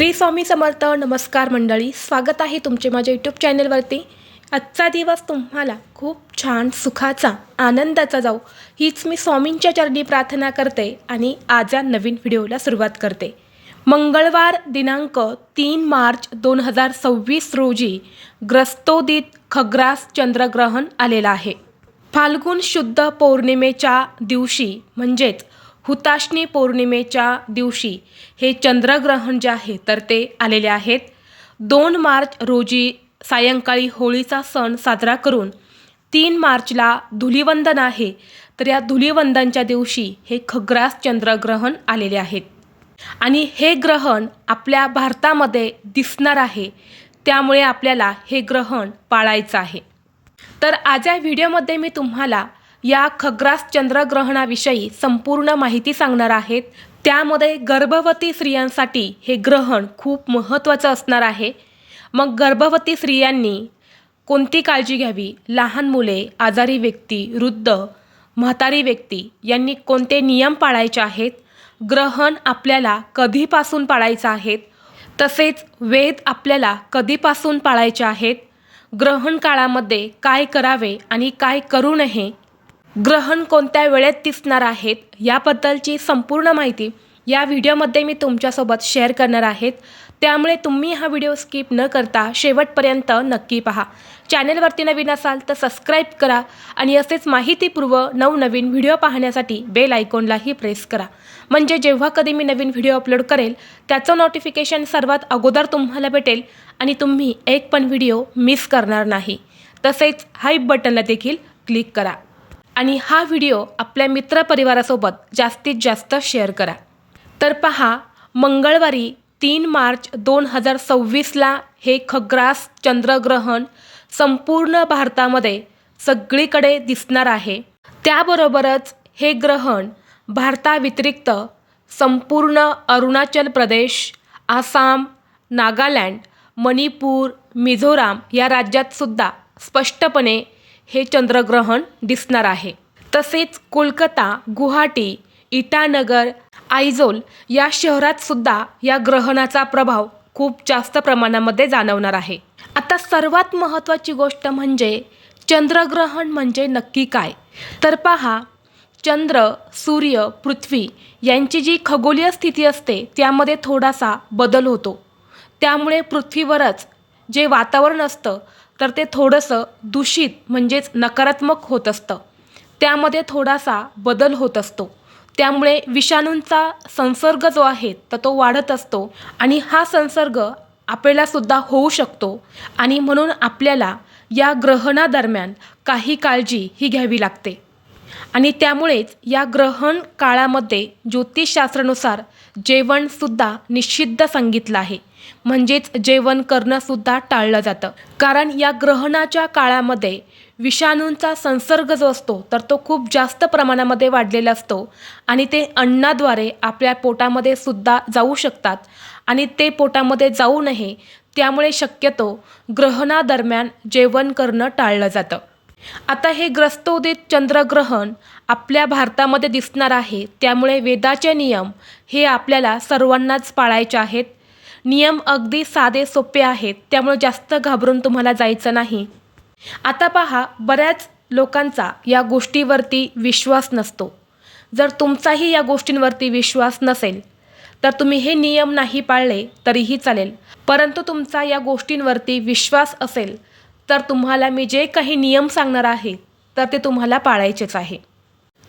श्री स्वामी समर्थ. नमस्कार मंडळी, स्वागत आहे तुमचे माझ्या यूट्यूब चॅनलवरती. आजचा दिवस तुम्हाला खूप छान सुखाचा आनंदाचा जाऊ हीच मी स्वामींच्या चरणी प्रार्थना करते आणि आज या नवीन व्हिडिओला सुरुवात करते. मंगळवार दिनांक 3 मार्च 2026 रोजी ग्रस्तोदित खग्रास चंद्रग्रहण आलेलं आहे. फाल्गुन शुद्ध पौर्णिमेच्या दिवशी म्हणजेच हुताशनी पौर्णिमेच्या दिवशी हे चंद्रग्रहण जे आहे तर ते आलेले आहेत. 2 मार्च रोजी सायंकाळी होळीचा सण साजरा करून 3 मार्चला धुलिवंदन आहे. तर या धुलिवंदनच्या दिवशी हे खग्रास चंद्रग्रहण आलेले आहेत आणि हे ग्रहण आपल्या भारतामध्ये दिसणार आहे. त्यामुळे आपल्याला हे ग्रहण पाळायचं आहे. तर आज या व्हिडिओमध्ये मी तुम्हाला या खग्रास चंद्रग्रहणाविषयी संपूर्ण माहिती सांगणार आहेत. त्यामध्ये गर्भवती स्त्रियांसाठी हे ग्रहण खूप महत्त्वाचं असणार आहे. मग गर्भवती स्त्रियांनी कोणती काळजी घ्यावी, लहान मुले, आजारी व्यक्ती, वृद्ध, म्हातारी व्यक्ती यांनी कोणते नियम पाळायचे आहेत, ग्रहण आपल्याला कधीपासून पाळायचं आहे, तसेच वेद आपल्याला कधीपासून पाळायचे आहेत, ग्रहण काळामध्ये काय करावे आणि काय करू नये, ग्रहण कोणत्या वेळेत दिसणार आहेत याबद्दलची संपूर्ण माहिती या व्हिडिओमध्ये मी तुमच्यासोबत शेअर करणार आहेत. त्यामुळे तुम्ही हा व्हिडिओ स्किप न करता शेवटपर्यंत नक्की पहा. चॅनलवरती नवीन असाल तर सबस्क्राईब करा आणि असेच माहितीपूर्व नवनवीन व्हिडिओ पाहण्यासाठी बेल आयकॉनलाही प्रेस करा. म्हणजे जेव्हा कधी मी नवीन व्हिडिओ अपलोड करेल त्याचं नोटिफिकेशन सर्वात अगोदर तुम्हाला भेटेल आणि तुम्ही एक पण व्हिडिओ मिस करणार नाही. तसेच हाईप बटनला देखील क्लिक करा आणि हा व्हिडिओ आपल्या मित्रपरिवारासोबत जास्तीत जास्त शेअर करा. तर पहा, मंगळवारी 3 मार्च 2026ला हे खग्रास चंद्रग्रहण संपूर्ण भारतामध्ये सगळीकडे दिसणार आहे. त्याबरोबरच हे ग्रहण भारताव्यतिरिक्त संपूर्ण अरुणाचल प्रदेश, आसाम, नागालँड, मणिपूर, मिझोराम या राज्यातसुद्धा स्पष्टपणे हे चंद्रग्रहण दिसणार आहे. तसेच कोलकाता, गुवाहाटी, इटानगर, आयझोल या शहरातसुद्धा या ग्रहणाचा प्रभाव खूप जास्त प्रमाणामध्ये जाणवणार आहे. आता सर्वात महत्त्वाची गोष्ट म्हणजे चंद्रग्रहण म्हणजे नक्की काय. तर पहा, चंद्र, सूर्य, पृथ्वी यांची जी खगोलीय स्थिती असते त्यामध्ये थोडासा बदल होतो. त्यामुळे पृथ्वीवरच जे वातावरण असतं तर ते थोडंसं दूषित म्हणजेच नकारात्मक होत असतं. त्यामध्ये थोडासा बदल होत असतो. त्यामुळे विषाणूंचा संसर्ग जो आहे तर तो वाढत असतो आणि हा संसर्ग आपल्यालासुद्धा होऊ शकतो आणि म्हणून आपल्याला या ग्रहणादरम्यान काही काळजी ही घ्यावी लागते. आणि त्यामुळेच या ग्रहण काळामध्ये ज्योतिषशास्त्रानुसार जेवणसुद्धा निषिद्ध सांगितलं आहे. म्हणजेच जेवण करणंसुद्धा टाळलं जातं. कारण या ग्रहणाच्या काळामध्ये विषाणूंचा संसर्ग जो असतो तर तो खूप जास्त प्रमाणामध्ये वाढलेला असतो आणि ते अन्नाद्वारे आपल्या पोटामध्ये सुद्धा जाऊ शकतात आणि ते पोटामध्ये जाऊ नये त्यामुळे शक्यतो ग्रहणादरम्यान जेवण करणं टाळलं जातं. आता हे ग्रस्तोदित चंद्रग्रहण आपल्या भारतामध्ये दिसणार आहे. त्यामुळे वेदाचे नियम हे आपल्याला सर्वांनाच पाळायचे आहेत. नियम अगदी साधे सोपे आहेत. त्यामुळे जास्त घाबरून तुम्हाला जायचं नाही. आता पहा, बऱ्याच लोकांचा या गोष्टीवरती विश्वास नसतो. जर तुमचाही या गोष्टींवरती विश्वास नसेल तर तुम्ही हे नियम नाही पाळले तरीही चालेल. परंतु तुमचा या गोष्टींवरती विश्वास असेल तर तुम्हाला मी जे काही नियम सांगणार आहे तर ते तुम्हाला पाळायचेच आहे.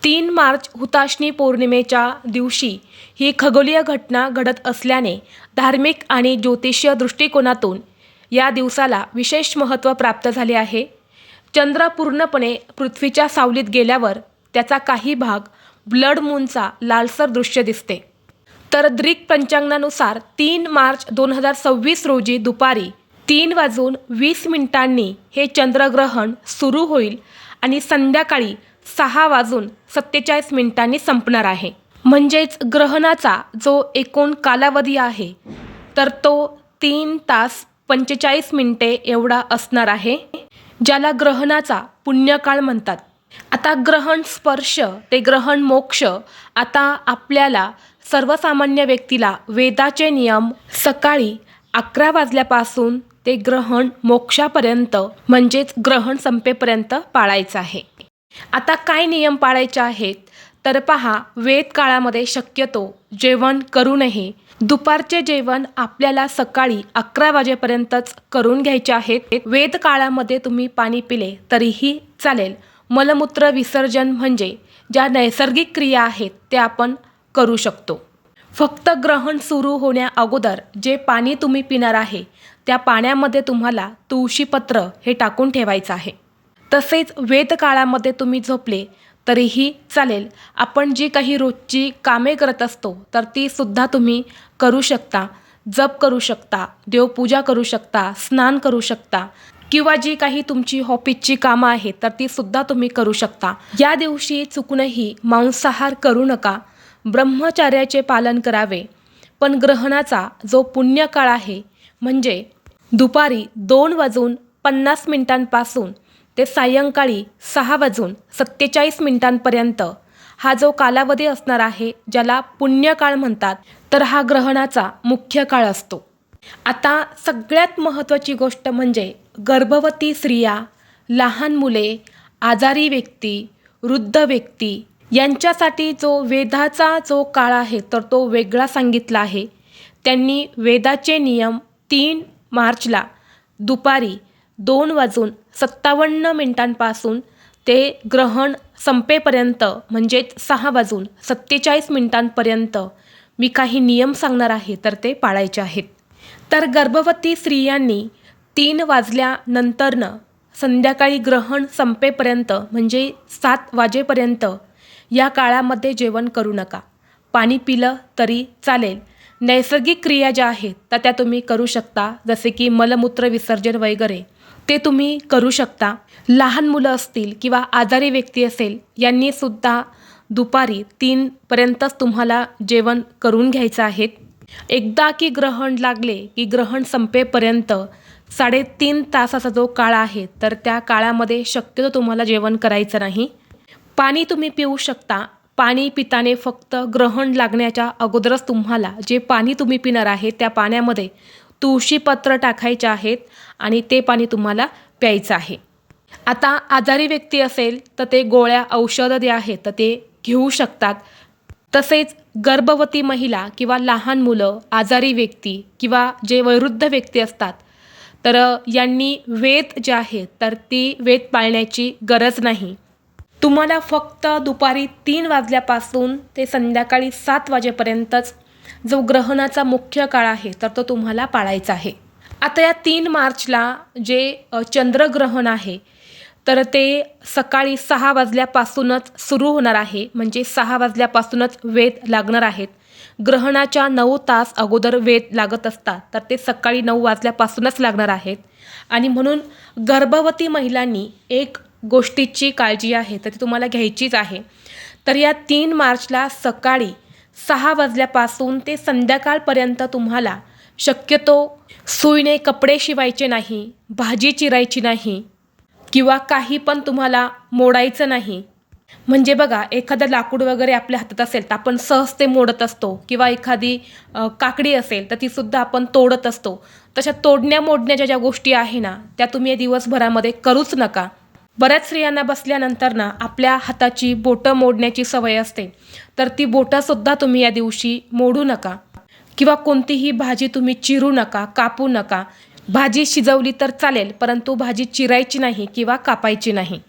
3 मार्च हुताशनी पौर्णिमेच्या दिवशी ही खगोलीय घटना घडत असल्याने धार्मिक आणि ज्योतिषीय दृष्टिकोनातून या दिवसाला विशेष महत्त्व प्राप्त झाले आहे. चंद्र पूर्णपणे पृथ्वीच्या सावलीत गेल्यावर त्याचा काही भाग ब्लड मूनचा लालसर दृश्य दिसते. तर ग्रीक पंचांगानुसार 3 मार्च 2026 रोजी दुपारी 3:20 हे चंद्रग्रहण सुरू होईल आणि संध्याकाळी 6:47 संपणार आहे. म्हणजेच ग्रहणाचा जो एकूण कालावधी आहे तर तो 3 तास 45 मिनिटे एवढा असणार आहे, ज्याला ग्रहणाचा पुण्यकाळ म्हणतात. आता ग्रहण स्पर्श ते ग्रहण मोक्ष आता आपल्याला सर्वसामान्य व्यक्तीला वेदाचे नियम सकाळी 11 वाजल्यापासून ते ग्रहण मोक्षापर्यंत म्हणजेच ग्रहण संपेपर्यंत पाळायचं आहे. आता काय नियम पाळायचे आहेत तर पहा, वेद काळामध्ये शक्यतो जेवण करू नये. दुपारचे जेवण आपल्याला सकाळी 11 वाजेपर्यंतच करून घ्यायचे आहेत. वेद काळामध्ये तुम्ही पाणी पिले तरीही चालेल. मलमूत्र विसर्जन म्हणजे ज्या नैसर्गिक क्रिया आहेत त्या आपण करू शकतो. फक्त ग्रहण सुरू होण्या अगोदर जे पाणी तुम्ही पिणार आहे त्या पाण्यामध्ये तुम्हाला तुळशीपत्र हे टाकून ठेवायचं आहे. तसेच वेद काळामध्ये तुम्ही झोपले तरीही चालेल. आपण जी काही रोजची कामे करत असतो तर ती सुद्धा तुम्ही करू शकता. जप करू शकता, देवपूजा करू शकता, स्नान करू शकता किंवा जी काही तुमची ऑफिसची कामं आहेत तर ती सुद्धा तुम्ही करू शकता. या दिवशी चुकूनही मांसाहार करू नका. ब्रह्मचर्याचे पालन करावे. पण ग्रहणाचा जो पुण्यकाळ आहे म्हणजे दुपारी 2:50 ते सायंकाळी 6:47 हा जो कालावधी असणार आहे ज्याला पुण्यकाळ म्हणतात, तर हा ग्रहणाचा मुख्य काळ असतो. आता सगळ्यात महत्त्वाची गोष्ट म्हणजे गर्भवती स्त्रिया, लहान मुले, आजारी व्यक्ती, वृद्ध व्यक्ती यांच्यासाठी जो वेदाचा जो काळ आहे तर तो वेगळा सांगितला आहे. त्यांनी वेदाचे नियम 3 मार्चला दुपारी 2:57 ते ग्रहण संपेपर्यंत म्हणजेच 6:47 मी काही नियम सांगणार आहे तर ते पाळायचे आहेत. तर गर्भवती स्त्रियांनी 3 वाजल्यानंतरनं संध्याकाळी ग्रहण संपेपर्यंत म्हणजे 7 वाजेपर्यंत या काळामध्ये जेवण करू नका. पाणी पिलं तरी चालेल. नैसर्गिक क्रिया ज्या आहेत तर त्या तुम्ही करू शकता, जसे की मलमूत्र विसर्जन वगैरे ते तुम्ही करू शकता. लहान मुलं असतील किंवा आजारी व्यक्ती असेल यांनी सुद्धा दुपारी 3 पर्यंतच तुम्हाला जेवण करून घ्यायचं आहे. एकदा की ग्रहण लागले की ग्रहण संपेपर्यंत 3.5 तासाचा जो काळ आहे तर त्या काळामध्ये शक्यतो तुम्हाला जेवण करायचं नाही. पाणी तुम्ही पिऊ शकता. पाणी पिताने फक्त ग्रहण लागण्याच्या अगोदरच तुम्हाला जे पाणी तुम्ही पिणार आहे त्या पाण्यामध्ये तुळशीपत्र टाकायचे आहेत आणि ते पाणी तुम्हाला प्यायचं आहे. आता आजारी व्यक्ती असेल तर ते गोळ्या औषधं जे आहेत तर ते घेऊ शकतात. तसेच गर्भवती महिला किंवा लहान मुलं, आजारी व्यक्ती किंवा जे वयोवृद्ध व्यक्ती असतात तर यांनी वेद जे आहेत तर ती वेद पाळण्याची गरज नाही. तुम्हाला फक्त दुपारी 3 वाजल्यापासून ते संध्याकाळी 7 वाजेपर्यंतच जो ग्रहणाचा मुख्य काळ आहे तर तो तुम्हाला पाळायचा आहे. आता या 3 मार्चला जे चंद्रग्रहण आहे तर ते सकाळी 6 वाजल्यापासूनच सुरू होणार आहे. म्हणजे 6 वाजल्यापासूनच वेद लागणार आहेत. ग्रहणाच्या 9 तास अगोदर वेद लागत असतात तर ते सकाळी 9 वाजल्यापासूनच लागणार आहेत. आणि म्हणून गर्भवती महिलांनी एक गोष्टीची काळजी आहे तर ती तुम्हाला घ्यायचीच आहे. तर या 3 मार्चला सकाळी 6 वाजल्यापासून ते संध्याकाळपर्यंत तुम्हाला शक्यतो सुईने कपडे शिवायचे नाही, भाजी चिरायची नाही किंवा काही पण तुम्हाला मोडायचं नाही. म्हणजे बघा, एखादं लाकूड वगैरे आपल्या हातात असेल तर आपण सहज ते मोडत असतो किंवा एखादी काकडी असेल तर तीसुद्धा आपण तोडत असतो. तशा तोडण्या मोडण्याच्या ज्या गोष्टी आहे ना त्या तुम्ही या दिवसभरामध्ये करूच नका. बऱ्याच स्त्रियांना बसल्यानंतर ना आपल्या हाताची बोटं मोडण्याची सवय असते तर ती बोटंसुद्धा तुम्ही या दिवशी मोडू नका. किंवा कोणतीही भाजी तुम्ही चिरू नका, कापू नका. भाजी शिजवली तर चालेल परंतु भाजी चिरायची नाही किंवा कापायची नाही.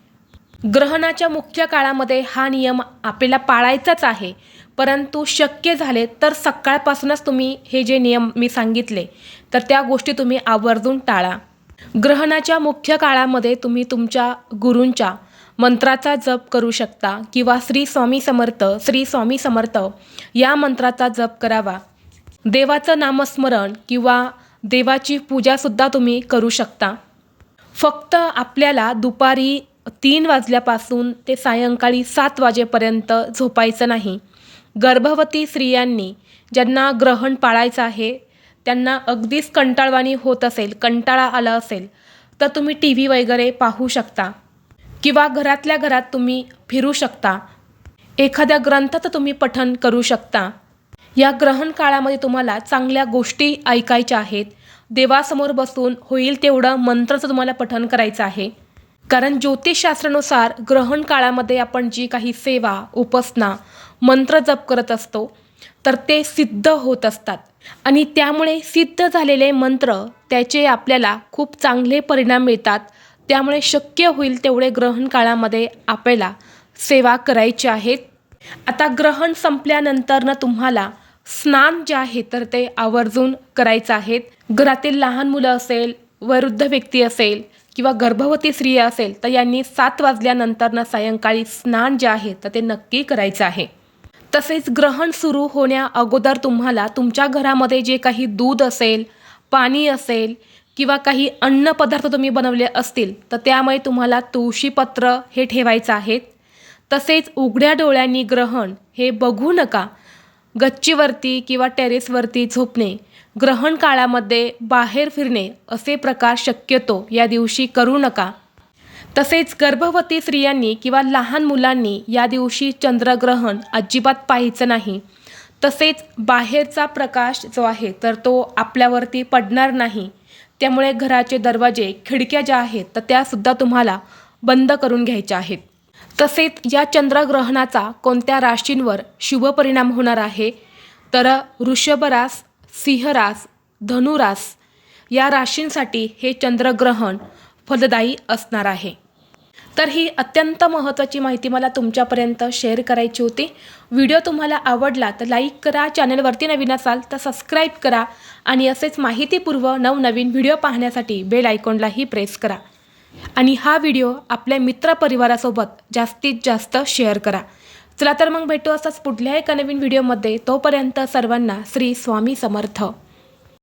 ग्रहणाच्या मुख्य काळामध्ये हा नियम आपल्याला पाळायचाच आहे. परंतु शक्य झाले तर सकाळपासूनच तुम्ही हे जे नियम मी सांगितले तर त्या गोष्टी तुम्ही आवर्जून टाळा. ग्रहणाच्या मुख्य काळामध्ये तुम्ही तुमच्या गुरूंच्या मंत्राचा जप करू शकता किंवा श्री स्वामी समर्थ या मंत्राचा जप करावा. देवाचं नामस्मरण किंवा देवाची पूजासुद्धा तुम्ही करू शकता. फक्त आपल्याला दुपारी 3 वाजल्यापासून ते सायंकाळी 7 वाजेपर्यंत झोपायचं नाही. गर्भवती स्त्रियांनी ज्यांना ग्रहण पाळायचं आहे त्यांना अगदीच कंटाळवाणी होत असेल, कंटाळा आला असेल तर तुम्ही TV वगैरे पाहू शकता किंवा घरातल्या घरात तुम्ही फिरू शकता. एखाद्या ग्रंथाचं तुम्ही पठण करू शकता. या ग्रहण काळामध्ये तुम्हाला चांगल्या गोष्टी ऐकायच्या आहेत. देवासमोर बसून होईल तेवढं मंत्राचं तुम्हाला पठण करायचं आहे. कारण ज्योतिषशास्त्रानुसार ग्रहण काळामध्ये आपण जी काही सेवा, उपासना, मंत्र जप करत असतो तर ते सिद्ध होत असतात आणि त्यामुळे सिद्ध झालेले मंत्र त्याचे आपल्याला खूप चांगले परिणाम मिळतात. त्यामुळे शक्य होईल तेवढे ग्रहण काळामध्ये आपल्याला सेवा करायची आहेत. आता ग्रहण संपल्यानंतर तुम्हाला स्नान जे आहे तर ते आवर्जून करायचं आहे. घरातील लहान मुलं असेल, वयोवृद्ध व्यक्ती असेल किंवा गर्भवती स्त्री असेल तर यांनी 7 वाजल्यानंतर सायंकाळी स्नान जे आहे तर ते नक्की करायचं आहे. तसेच ग्रहण सुरू होण्या अगोदर तुम्हाला तुमच्या घरामध्ये जे काही दूध असेल, पाणी असेल किंवा काही अन्नपदार्थ तुम्ही बनवले असतील तर त्यामुळे तुम्हाला तुळशीपत्र हे ठेवायचं आहे. तसेच उघड्या डोळ्यांनी ग्रहण हे बघू नका. गच्चीवरती किंवा टेरेसवरती झोपणे, ग्रहण काळामध्ये बाहेर फिरणे असे प्रकार शक्यतो या दिवशी करू नका. तसेच गर्भवती स्त्रियांनी किंवा लहान मुलांनी या दिवशी चंद्रग्रहण अजिबात पाहायचं नाही. तसेच बाहेरचा प्रकाश जो आहे तर तो आपल्यावरती पडणार नाही. त्यामुळे घराचे दरवाजे, खिडक्या ज्या आहेत तर त्यासुद्धा तुम्हाला बंद करून घ्यायच्या आहेत. तसेच या चंद्रग्रहणाचा कोणत्या राशींवर शुभ परिणाम होणार आहे तर वृषभ रास, सिंह रास, धनु रास या राशींसाठी हे चंद्रग्रहण फलदायी असणार आहे. तर ही अत्यंत महत्त्वाची माहिती मला तुमच्यापर्यंत शेअर करायची होती. व्हिडिओ तुम्हाला आवडला तर लाईक करा, चॅनलवरती नवीन असाल तर सबस्क्राईब करा आणि असेच माहितीपूर्व नवनवीन व्हिडिओ पाहण्यासाठी बेल आयकॉनलाही प्रेस करा. आणि हा व्हिडिओ आपल्या मित्रपरिवारासोबत जास्तीत जास्त शेअर करा. चला तर मग भेटू असंच पुढल्या एका नवीन व्हिडिओमध्ये. तोपर्यंत सर्वांना श्री स्वामी समर्थ.